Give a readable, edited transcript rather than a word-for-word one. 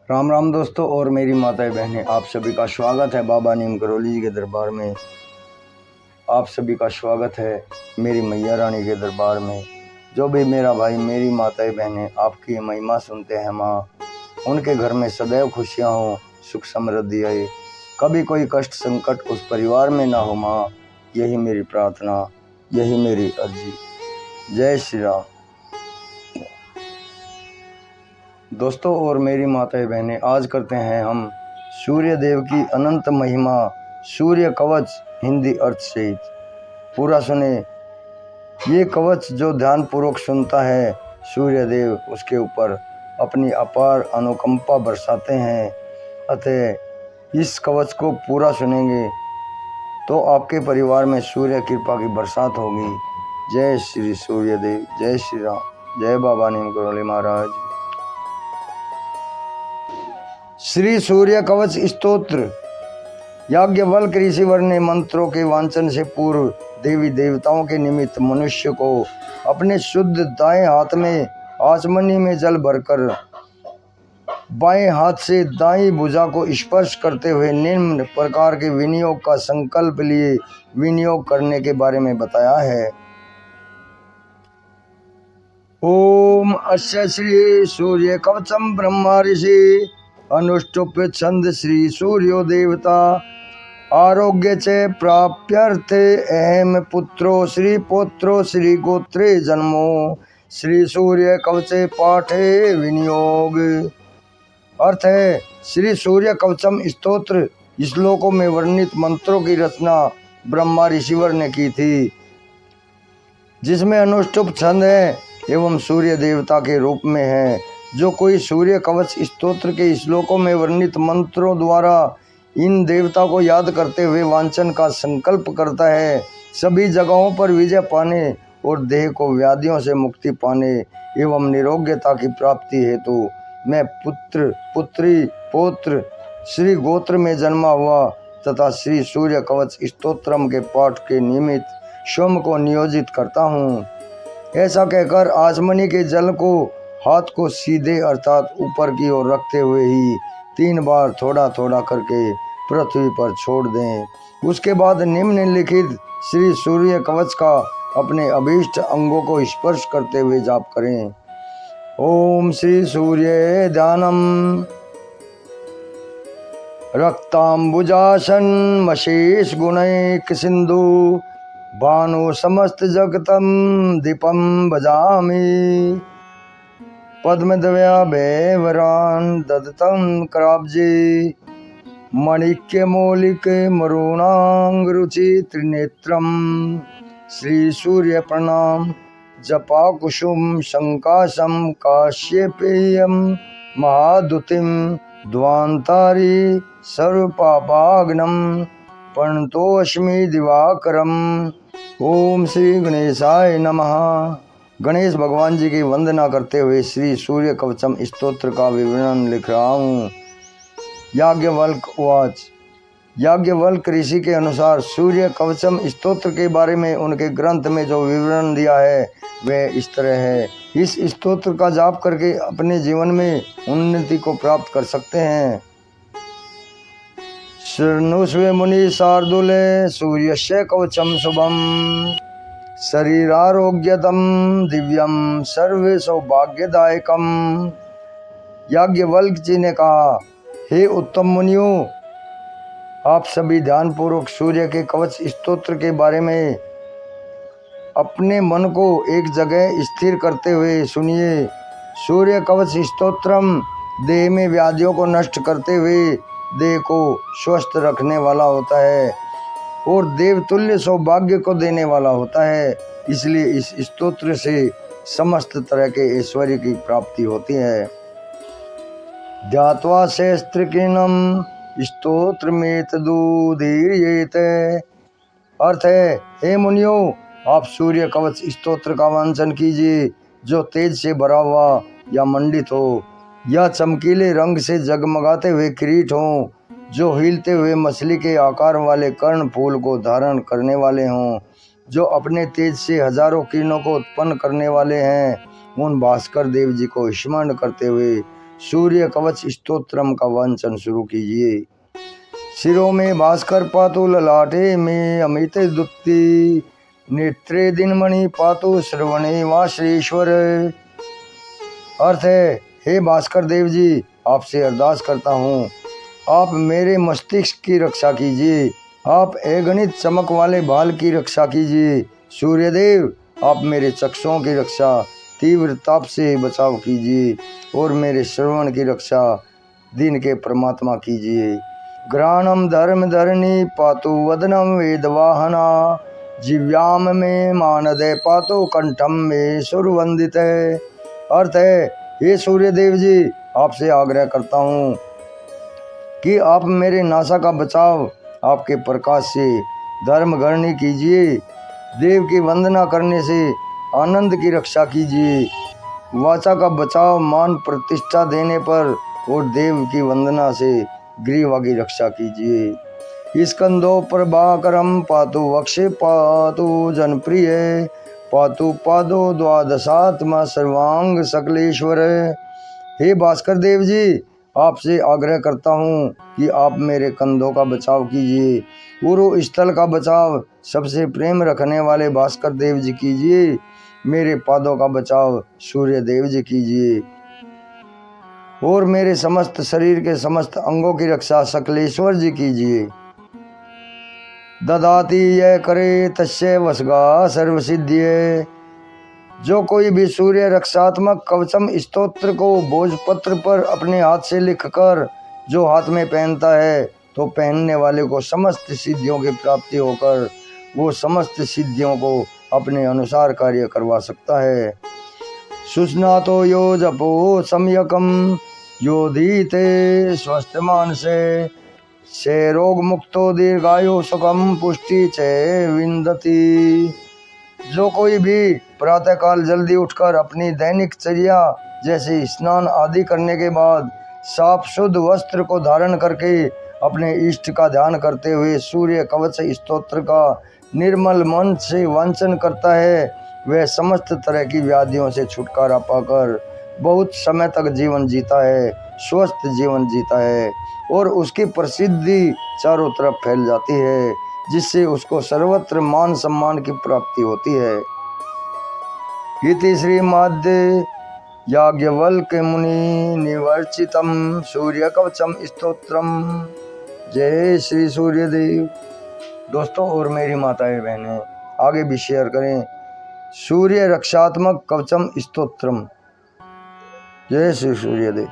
राम राम दोस्तों और मेरी माताएं बहनें, आप सभी का स्वागत है बाबा नीम करौली जी के दरबार में। आप सभी का स्वागत है मेरी मैया रानी के दरबार में। जो भी मेरा भाई मेरी माताएं बहनें आपकी महिमा सुनते हैं माँ, उनके घर में सदैव खुशियाँ हों, सुख समृद्धि आए, कभी कोई कष्ट संकट उस परिवार में ना हो माँ। यही मेरी प्रार्थना, यही मेरी अर्जी। जय श्री राम। दोस्तों और मेरी माताएं बहनें, आज करते हैं हम सूर्य देव की अनंत महिमा, सूर्य कवच हिंदी अर्थ सहित। पूरा सुने। ये कवच जो ध्यान पूर्वक सुनता है, सूर्य देव उसके ऊपर अपनी अपार अनुकंपा बरसाते हैं। अतः इस कवच को पूरा सुनेंगे तो आपके परिवार में सूर्य कृपा की बरसात होगी। जय श्री सूर्य देव, जय श्री राम, जय बाबा नीम करौली महाराज। श्री सूर्य कवच स्तोत्र। याज्ञवल्क्य ऋषिवर ने मंत्रों के वांचन से पूर्व देवी देवताओं के निमित्त मनुष्य को अपने शुद्ध दाएं हाथ में आचमनी में जल भरकर बाएं हाथ से दाईं भुजा को स्पर्श करते हुए निम्न प्रकार के विनियोग का संकल्प लिए विनियोग करने के बारे में बताया है। ओम अस्य श्री सूर्य कवचम ब्रह्मा ऋषि अनुष्टुप्य छंद श्री सूर्यो देवता आरोग्य च प्राप्यर्थे अहम पुत्रो श्री पौत्रो श्री गोत्रे जन्मो श्री सूर्य कवचे पाठे विनियोग। अर्थ है, श्री सूर्य कवचम स्तोत्र श्लोकों में वर्णित मंत्रों की रचना ब्रह्मा ऋषिवर ने की थी, जिसमें अनुष्टुप छंद है एवं सूर्य देवता के रूप में है। जो कोई सूर्य कवच स्तोत्र के श्लोकों में वर्णित मंत्रों द्वारा इन देवता को याद करते हुए वांछन का संकल्प करता है, सभी जगहों पर विजय पाने और देह को व्याधियों से मुक्ति पाने एवं निरोग्यता की प्राप्ति हेतु मैं पुत्र पुत्री पौत्र श्री गोत्र में जन्मा हुआ तथा श्री सूर्य कवच स्तोत्रम के पाठ के निमित्त स्वयं को नियोजित करता हूँ। ऐसा कहकर आचमनी के जल को हाथ को सीधे अर्थात ऊपर की ओर रखते हुए ही 3 बार थोड़ा थोड़ा करके पृथ्वी पर छोड़ दें। उसके बाद निम्नलिखित श्री सूर्य कवच का अपने अभीष्ट अंगों को स्पर्श करते हुए जाप करें। ओम श्री सूर्य ध्यानम रक्तांबुजासन मशेष गुणैक सिंधु भानु समस्त जगतम दीपम भजामि पद्मदव्या भैवरान ददतं कराब्जे मणिक्य मौलिक मरुणांग रुचि त्रिनेत्रम श्री सूर्य प्रणाम जपा कुसुम शंकाशम काश्यपेयम महादुतिम ध्वांतारी सर्वपापाग्नम प्रणतोऽस्मि दिवाकरम। ओम श्री गणेशाय नमः। गणेश भगवान जी की वंदना करते हुए श्री सूर्य कवचम स्तोत्र का विवरण लिख रहा हूँ। याज्ञवल्क्य उवाच। याज्ञवल्क्य ऋषि के अनुसार सूर्य कवचम स्तोत्र के बारे में उनके ग्रंथ में जो विवरण दिया है वह इस तरह है। इस स्तोत्र का जाप करके अपने जीवन में उन्नति को प्राप्त कर सकते हैं। शृणुष्व मुनि शार्दूले सूर्यस्य कवचम शुभम शरीरारोग्यदम दिव्यम सर्व सौभाग्यदायकम। याज्ञवल्क्य जी ने कहा, हे उत्तम मुनियों, आप सभी ध्यानपूर्वक सूर्य के कवच स्तोत्र के बारे में अपने मन को एक जगह स्थिर करते हुए सुनिए। सूर्य कवच स्तोत्रम देह में व्याधियों को नष्ट करते हुए देह को स्वस्थ रखने वाला होता है और देवतुल्य सौभाग्य को देने वाला होता है। इसलिए इस स्तोत्र से समस्त तरह के ऐश्वर्य की प्राप्ति होती है। ध्यात्वा शस्त्रकीनम स्तोत्रमेतदुदीर्येत। अर्थ है, हे मुनियों, आप सूर्य कवच स्तोत्र का वांचन कीजिए जो तेज से भरा हुआ या मंडित हो, या चमकीले रंग से जगमगाते हुए किरीट हों, जो हिलते हुए मछली के आकार वाले कर्ण फूल को धारण करने वाले हों, जो अपने तेज से हजारों किरणों को उत्पन्न करने वाले हैं। उन भास्कर देव जी को स्मरण करते हुए सूर्य कवच स्तोत्रम का वांचन शुरू कीजिए। सिरों में भास्कर पातु, ललाटे में अमित दुत्ति, नेत्रे दिनमणि पातु, श्रवणे वाश्रेश्वर। अर्थ है, हे भास्कर देव जी, आपसे अरदास करता हूँ, आप मेरे मस्तिष्क की रक्षा कीजिए, आप अगणित चमक वाले बाल की रक्षा कीजिए। सूर्यदेव, आप मेरे चक्षुओं की रक्षा, तीव्र ताप से बचाव कीजिए और मेरे श्रवण की रक्षा दिन के परमात्मा कीजिए। घ्राणम धर्म धरणी पातु, वदनम वेदवाहना, जिव्याम में मानदे पातु, कंठम में सुरवंदित है। अर्थ है, हे सूर्यदेव जी, आपसे आग्रह करता हूँ कि आप मेरे नासा का बचाव आपके प्रकाश से धर्म घरणी कीजिए, देव की वंदना करने से आनंद की रक्षा कीजिए, वाचा का बचाव मान प्रतिष्ठा देने पर और देव की वंदना से ग्रीवा की रक्षा कीजिए। स्कंदो प्रभाकरम पातु, वक्षे पातु, जनप्रिय पातु, पादो द्वादशात्मा, सर्वांग सकलेश्वर। हे भास्कर देव जी, आपसे आग्रह करता हूँ कि आप मेरे कंधों का बचाव कीजिए, उरु स्थल का बचाव सबसे प्रेम रखने वाले भास्कर देव जी कीजिए, मेरे पादों का बचाव सूर्य देव जी कीजिए और मेरे समस्त शरीर के समस्त अंगों की रक्षा सकलेश्वर जी कीजिए। ददाती यह करे तस्य वसगा सर्वसिद्धिये। जो कोई भी सूर्य रक्षात्मक कवचम स्तोत्र को भोजपत्र पर अपने हाथ से लिखकर जो हाथ में पहनता है, तो पहनने वाले को समस्त सिद्धियों की प्राप्ति होकर वो समस्त सिद्धियों को अपने अनुसार कार्य करवा सकता है। सुस्नातो यो जपो सम्यकम, यो धीते स्वस्थ मानसे, से रोग मुक्तो दीर्घायु सुखम पुष्टि चे विंदती। जो कोई भी प्रातःकाल जल्दी उठकर अपनी दैनिक चर्या जैसे स्नान आदि करने के बाद साफ शुद्ध वस्त्र को धारण करके अपने इष्ट का ध्यान करते हुए सूर्य कवच स्तोत्र का निर्मल मन से वांचन करता है, वह समस्त तरह की व्याधियों से छुटकारा पाकर बहुत समय तक जीवन जीता है, स्वस्थ जीवन जीता है और उसकी प्रसिद्धि चारों तरफ फैल जाती है, जिससे उसको सर्वत्र मान सम्मान की प्राप्ति होती है। इति श्रीमद् याज्ञवल्क मुनि निवर्चितम सूर्य कवचम स्तोत्रम। जय श्री सूर्यदेव। दोस्तों और मेरी माताएं बहनें, आगे भी शेयर करें सूर्य रक्षात्मक कवचम स्तोत्रम। जय श्री सूर्यदेव।